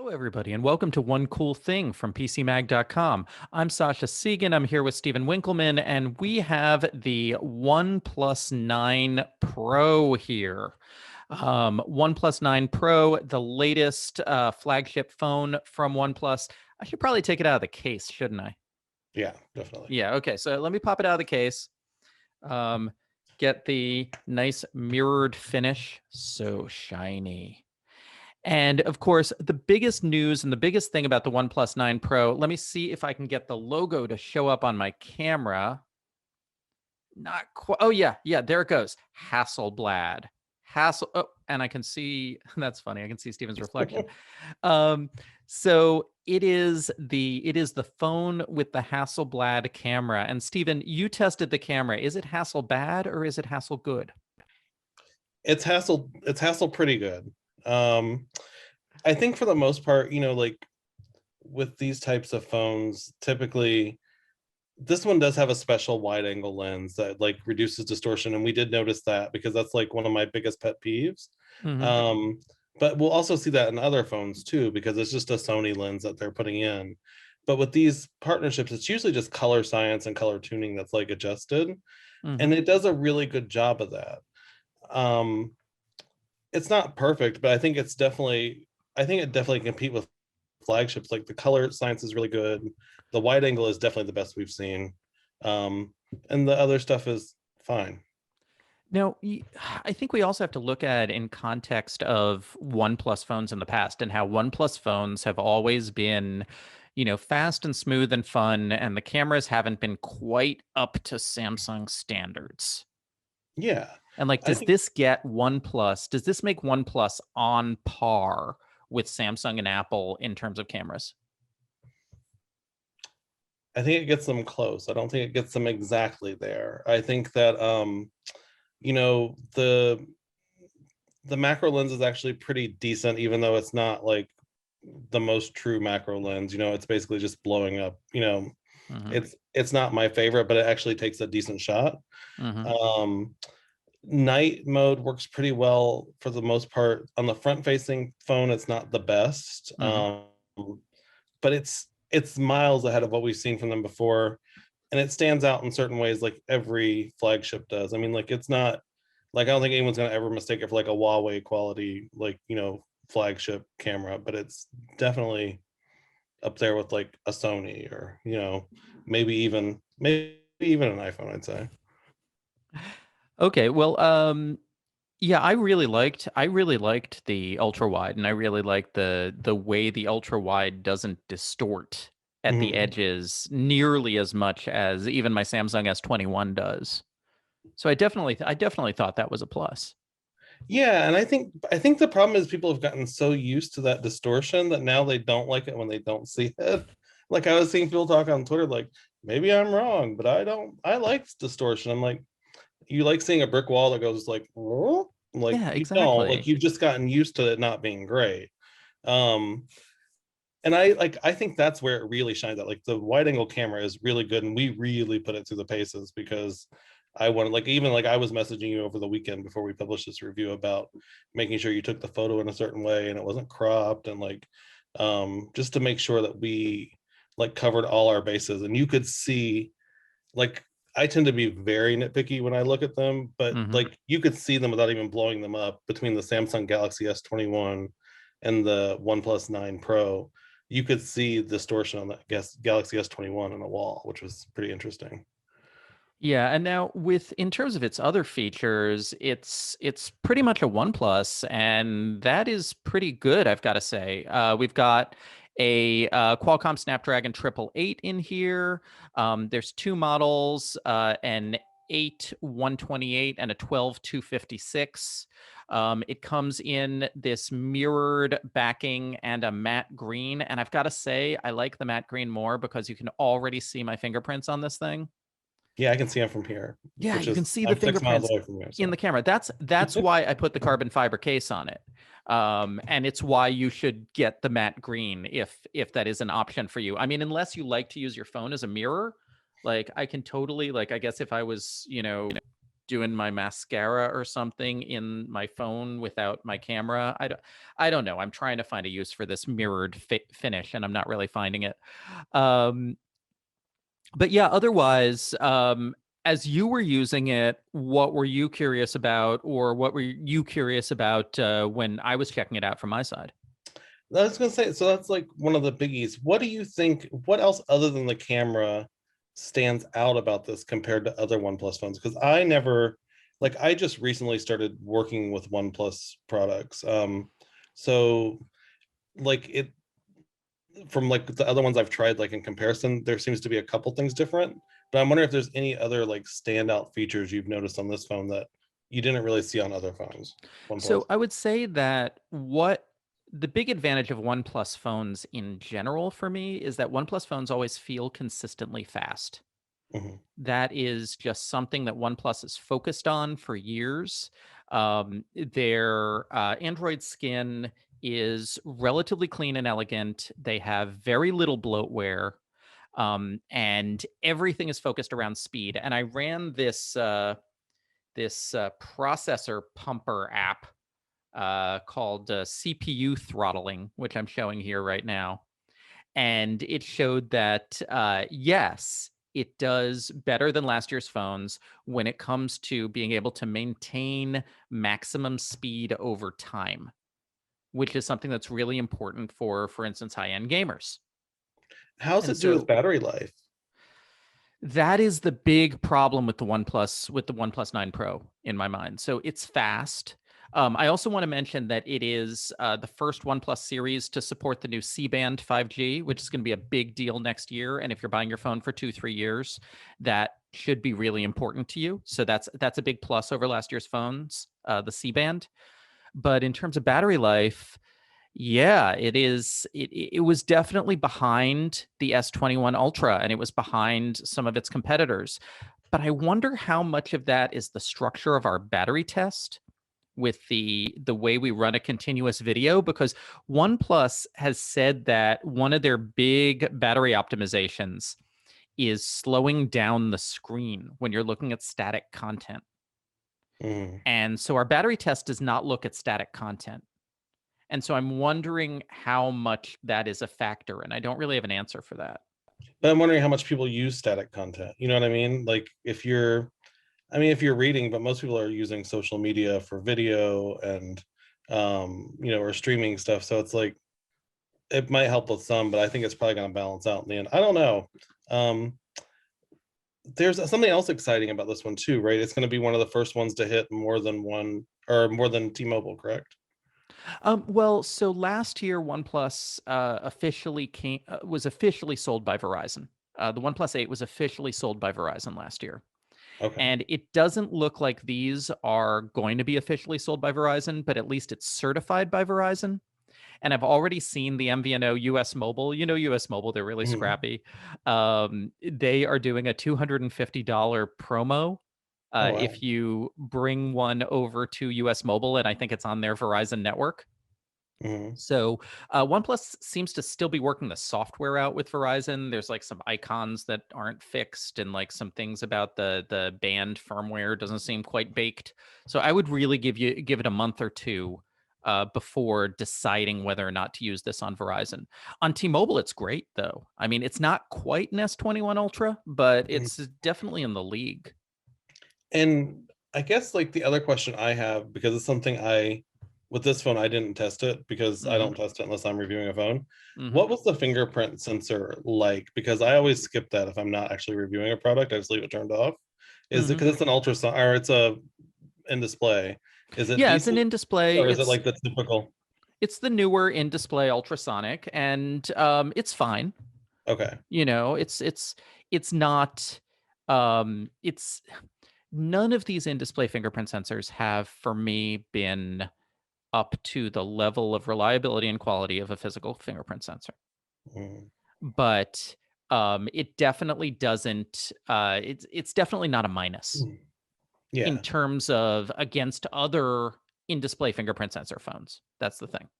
Hello, everybody, and welcome to One Cool Thing from PCMag.com. I'm Sasha Segan. I'm here with Stephen Winkleman, and we have the OnePlus 9 Pro here. OnePlus 9 Pro, the latest flagship phone from OnePlus. I should probably take it out of the case, shouldn't I? Yeah, definitely. Yeah, okay. So let me pop it out of the case. Um, get the nice mirrored finish. So shiny. And of course, the biggest news and the biggest thing about the OnePlus 9 Pro, let me see if I can get the logo to show up on my camera. Not quite. Oh, yeah. Yeah, there it goes. Hasselblad. Oh, and I can see, that's funny. I can see Steven's reflection. Um, so it is the phone with the Hasselblad camera. And Steven, you tested the camera. Is it Hasselbad or is it Hasselgood? It's hassle pretty good. I think for the most part, like with these types of phones, typically this one does have a special wide angle lens that like reduces distortion, and we did notice that because that's like one of my biggest pet peeves. Mhm. um but we'll also see that in other phones too, because it's just a Sony lens that they're putting in. But with these partnerships, it's usually just color science and color tuning that's like adjusted, and Mhm. it does a really good job of that. um it's not perfect, but I think it definitely compete with flagships. Like the color science is really good. The wide angle is definitely the best we've seen. Um, and the other stuff is fine. Now, I think we also have to look at it in context of OnePlus phones in the past and how OnePlus phones have always been, fast and smooth and fun, and the cameras haven't been quite up to Samsung standards. Yeah. And like, I does think this make OnePlus on par with Samsung and Apple in terms of cameras? I think it gets them close. I don't think it gets them exactly there. I think that you know, the macro lens is actually pretty decent, even though it's not like the most true macro lens. It's basically just blowing up. Hmm. It's not my favorite, but it actually takes a decent shot. Hmm. um Night mode works pretty well for the most part. On the front facing phone, it's not the best, Hmm. but it's miles ahead of what we've seen from them before, and it stands out in certain ways, like every flagship does. I mean, like it's not like, I don't think anyone's going to ever mistake it for like a Huawei quality, like, flagship camera, but it's definitely up there with like a Sony, or maybe even an iPhone, I'd say. Okay, well, yeah, I really liked the ultra wide, and I really liked the way the ultra wide doesn't distort at the Mhm. edges nearly as much as even my Samsung S21 does. So I definitely thought that was a plus. Yeah, and I think the problem is people have gotten so used to that distortion that now they don't like it when they don't see it. Like, I was seeing people talk on Twitter like, maybe I'm wrong, but I like distortion. I'm like, you like seeing a brick wall that goes like, "Whoa?" Like, Yeah, you don't, like, exactly. you've just gotten used to it not being great. Um and I think that's where it really shines out. Like, the wide angle camera is really good, and we really put it through the paces, because I wanted, like, even like I was messaging you over the weekend before we published this review about making sure you took the photo in a certain way and it wasn't cropped, and like, just to make sure that we like covered all our bases. And you could see, like, I tend to be very nitpicky when I look at them, but Hmm. like you could see them without even blowing them up. Between the Samsung Galaxy S21 and the OnePlus 9 Pro, you could see distortion on the Galaxy S21 on the wall, which was pretty interesting. Yeah, and now with in terms of its other features, it's pretty much a OnePlus, and that is pretty good, I've got to say. We've got a Qualcomm Snapdragon 888 in here. There's two models, an 8 128 and a 12 256. It comes in this mirrored backing and a matte green, and I've got to say I like the matte green more because you can already see my fingerprints on this thing. Yeah, I can see them from here, Yeah, which you can is, see the I'm 6 miles fingerprints away from here. in So the camera. That's why I put the carbon fiber case on it. And it's why you should get the matte green if that is an option for you. I mean, unless you like to use your phone as a mirror, like I can totally like I guess if I was, doing my mascara or something in my phone without my camera. I don't know. I'm trying to find a use for this mirrored finish, and I'm not really finding it. Um, but yeah, otherwise, as you were using it, what were you curious about, or what were you curious about when I was checking it out from my side? I was gonna say, so that's like one of the biggies. What do you think? What else other than the camera stands out about this compared to other OnePlus phones? Because I never, like, I just recently started working with OnePlus products. So like it from like the other ones I've tried, like in comparison, there seems to be a couple things different. But I'm wondering if there's any other like standout features you've noticed on this phone that you didn't really see on other phones. OnePlus. So I would say that what the big advantage of OnePlus phones in general for me is that OnePlus phones always feel consistently fast. Mhm. That is just something that OnePlus is focused on for years. Their Android skin is relatively clean and elegant. They have very little bloatware, and everything is focused around speed. And I ran this processor pumper app called CPU throttling, which I'm showing here right now. And it showed that, yes, it does better than last year's phones when it comes to being able to maintain maximum speed over time, which is something that's really important for instance, high end gamers. How's And it do with so battery life? that is the big problem with the OnePlus 9 Pro in my mind. So it's fast. I also want to mention that it is the first OnePlus series to support the new C-band 5G, which is going to be a big deal next year. And if you're buying your phone for 2-3 years, that should be really important to you. So that's a big plus over last year's phones, the C-band. But in terms of battery life, yeah, it is. It was definitely behind the S21 Ultra, and it was behind some of its competitors. But I wonder how much of that is the structure of our battery test with the way we run a continuous video, because OnePlus has said that one of their big battery optimizations is slowing down the screen when you're looking at static content. Mm. And so our battery test does not look at static content. And so I'm wondering how much that is a factor, and I don't really have an answer for that. But I'm wondering how much people use static content. You know what I mean? Like if you're, I mean, if you're reading, but most people are using social media for video and, you know, or streaming stuff. So it's like, it might help with some, but I think it's probably going to balance out in the end. I don't know. Um, there's something else exciting about this one too, right? It's going to be one of the first ones to hit more than one or more than T-Mobile, correct? Well, so last year, OnePlus was officially sold by Verizon. The OnePlus 8 was officially sold by Verizon last year. Okay. And it doesn't look like these are going to be officially sold by Verizon, but at least it's certified by Verizon. And I've already seen the MVNO US Mobile. You know, US Mobile, they're really Mhm. scrappy. They are doing a $250 promo Oh wow. if you bring one over to US Mobile, and I think it's on their Verizon network. Mhm. So OnePlus seems to still be working the software out with Verizon. There's like some icons that aren't fixed, and like some things about the band firmware doesn't seem quite baked. So I would really give it a month or two before deciding whether or not to use this on Verizon. On T-Mobile, it's great though. I mean, it's not quite an S21 Ultra, but Mhm. it's definitely in the league. And I guess like the other question I have, because it's something I, with this phone, I didn't test it because I Hmm. don't test it unless I'm reviewing a phone. Hmm. What was the fingerprint sensor like? Because I always skip that if I'm not actually reviewing a product, I just leave it turned off. Is it Hmm. because it's an ultrasound or it's a in display? Is it Yeah, it's an decent in-display. or is it like the typical? It's the newer in-display ultrasonic, and it's fine. Okay. You know, it's not it's none of these in-display fingerprint sensors have for me been up to the level of reliability and quality of a physical fingerprint sensor. Mm, But it definitely doesn't it's definitely not a minus mm, in yeah. terms of against other in-display fingerprint sensor phones. That's the thing.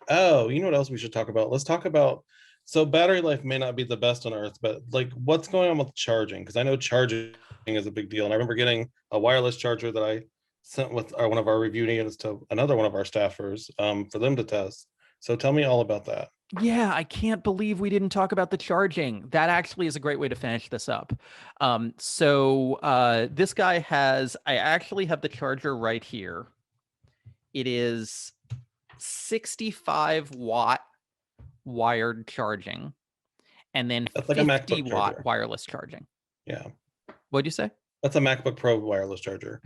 Oh, you know what else we should talk about? Let's talk about So battery life may not be the best on earth, but like what's going on with charging? Because I know charging is a big deal. And I remember getting a wireless charger that I sent with one of our review units to another one of our staffers for them to test. So tell me all about that. Yeah, I can't believe we didn't talk about the charging. That actually is a great way to finish this up. This guy I actually have the charger right here. It is 65-watt wired charging, and then That's like a MacBook 50-watt charger. wireless charging. Yeah. What'd you say? That's a MacBook Pro wireless charger.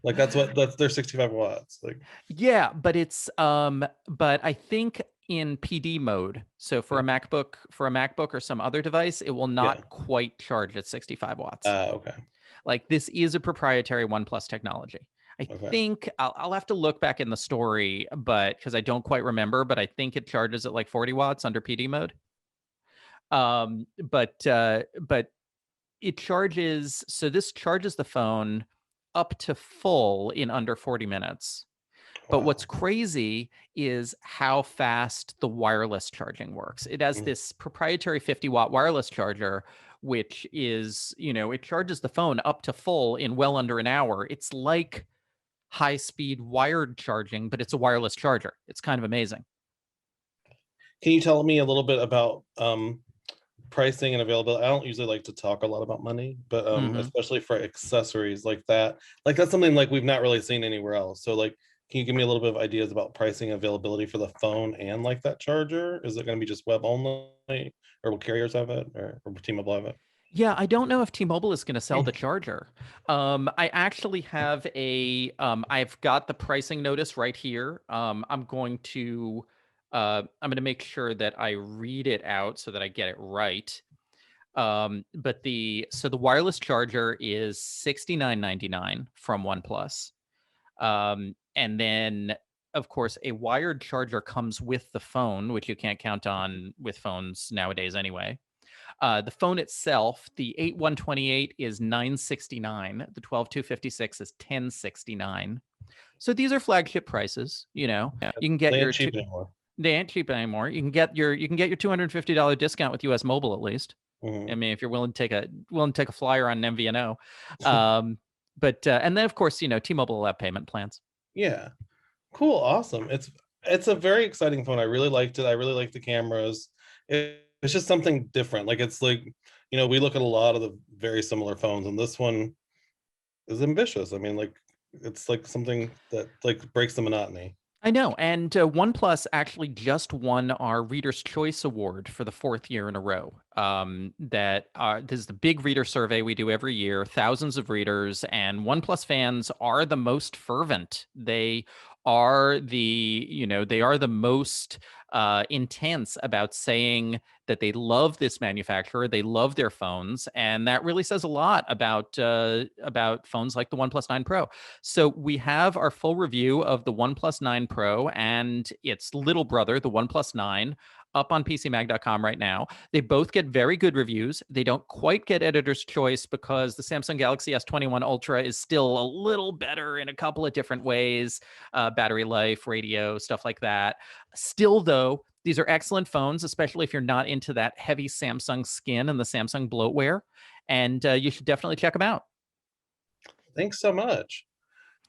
Like that's their 65 watts. Like Yeah, but but I think in PD mode. So for a MacBook or some other device, it will not quite charge at 65 watts. Okay. Like this is a proprietary OnePlus technology. I think I'll have to look back in the story, but because I don't quite remember, but I think it charges at like 40 watts under PD mode. But it charges. So this charges the phone up to full in under 40 minutes. But what's crazy is how fast the wireless charging works. It has this proprietary 50-watt wireless charger, which is, it charges the phone up to full in well under an hour. It's like high-speed wired charging, but it's a wireless charger. It's kind of amazing. Can you tell me a little bit about pricing and availability? I don't usually like to talk a lot about money, but especially for accessories like that. Like that's something like we've not really seen anywhere else. So like, can you give me a little bit of ideas about pricing and availability for the phone and like that charger? Is it going to be just web only, or will carriers have it, or T-Mobile have it? Yeah, I don't know if T-Mobile is going to sell the charger. I actually have I've got the pricing notice right here. I'm going to make sure that I read it out so that I get it right. But the wireless charger is $69.99 from OnePlus. And then of course a wired charger comes with the phone, which you can't count on with phones nowadays anyway. The phone itself, the 8128 is $969. The 12256 is $1,069. So these are flagship prices. You can get They your ain't cheap anymore. They ain't cheap anymore. You can get your $250 discount with US Mobile at least. I mean, if you're willing to take a flyer on an MVNO. And then of course, T-Mobile will have payment plans. Yeah. Cool. Awesome. It's a very exciting phone. I really liked it. I really like the cameras. It's just something different. Like it's like, we look at a lot of the very similar phones, and this one is ambitious. I mean, like it's like something that like breaks the monotony. I know. And OnePlus actually just won our Reader's Choice Award for the 4th year in a row. This is the big reader survey we do every year, thousands of readers, and OnePlus fans are the most fervent. They are the most intense about saying that they love this manufacturer, they love their phones, and that really says a lot about phones like the OnePlus 9 Pro. So we have our full review of the OnePlus 9 Pro and its little brother, the OnePlus 9, up on PCMag.com right now. They both get very good reviews. They don't quite get editor's choice because the Samsung Galaxy S21 Ultra is still a little better in a couple of different ways, battery life, radio, stuff like that. Still, though, these are excellent phones, especially if you're not into that heavy Samsung skin and the Samsung bloatware. And you should definitely check them out. Thanks so much.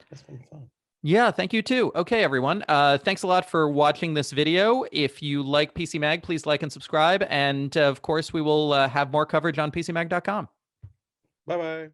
That's been fun. Yeah, thank you too. Okay, everyone. Thanks a lot for watching this video. If you like PC Mag, please like and subscribe. And of course, we will have more coverage on PCMag.com. Bye-bye.